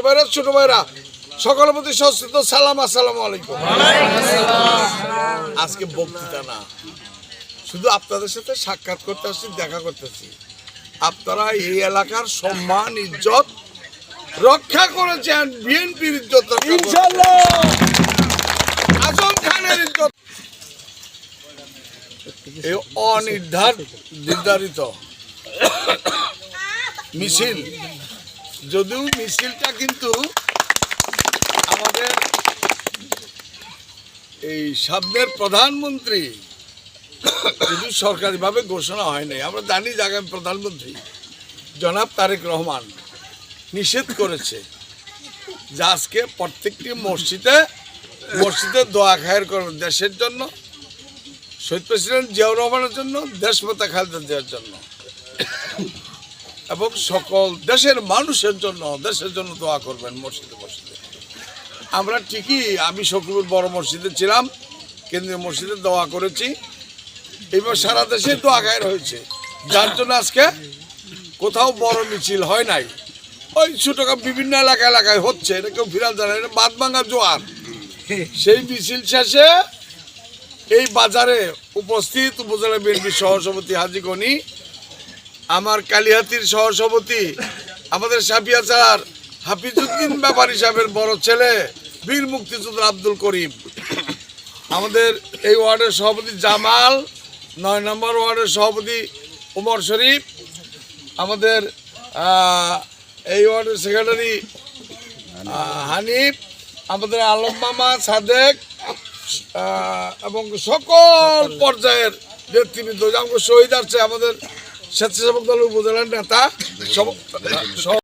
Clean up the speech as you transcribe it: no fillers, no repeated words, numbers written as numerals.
ভাইরা, ছোট ভাইরা, সকলের প্রতি সশ্রিত সালাম, আসসালামু আলাইকুম। আজকে বক্তৃতা না, শুধু আপনাদের সাথে সাক্ষাৎ করতে আসছি, দেখা করতেছি। আপনারা এই এলাকার সম্মান ইজ্জত রক্ষা করেছেন, বিএনপির ইজ্জত ইনশাআল্লাহ, আজম খানের ইজ্জত। এই অনির্ধারিত মিছিল, যদিও মিছিলটা কিন্তু আমাদের এই সামনের প্রধানমন্ত্রী যদি সরকারিভাবে ঘোষণা হয় নাই, আমরা জানি যে আগামী প্রধানমন্ত্রী জনাব তারেক রহমান নিষেধ করেছে যে আজকে প্রত্যেকটি মসজিদে দোয়া খায়ের করবে, দেশের জন্য, শহীদ প্রেসিডেন্ট জিয়াউর রহমানের জন্য, দেশমাতা খালেদা জিয়ার জন্য এবং সকল দেশের মানুষের জন্য, দেশের জন্য দোয়া করবেন মসজিদে মসজিদে। আমরা ঠিকই, আমি সকিপুর বড় মসজিদে ছিলাম, কেন্দ্রীয় মসজিদে দোয়া করেছি, এবার সারা দেশে দোয়া খায়ের হয়েছে, যার জন্য আজকে কোথাও বড় মিছিল হয় নাই। ওই ছোটখাটো বিভিন্ন এলাকায় হচ্ছে, এটা কেউ ফিরাল জানে, এটা বাঁধভাঙা জোয়ার। সেই মিছিল শেষে এই বাজারে উপস্থিত উপজেলা বিএনপির সহসভাপতি হাজী গনি, আমার কালিহাতির সহসভাপতি আমাদের সাপিয়াচার হাফিজউদ্দিন ব্যাপারী সাহেবের বড় ছেলে বীর মুক্তিযোদ্ধা আব্দুল করিম, আমাদের এই ওয়ার্ডের সভাপতি জামাল, 9 নম্বর ওয়ার্ডের সভাপতি ওমর শরীফ, আমাদের এই ওয়ার্ডের সেক্রেটারি হানিফ, আমাদের আলম মামা, সাদেক এবং সকল পর্যায়ের নেতৃবৃন্দ, শহীদ আছে আমাদের স্বেচ্ছাসেবক দলের উপজেলার নেতা সব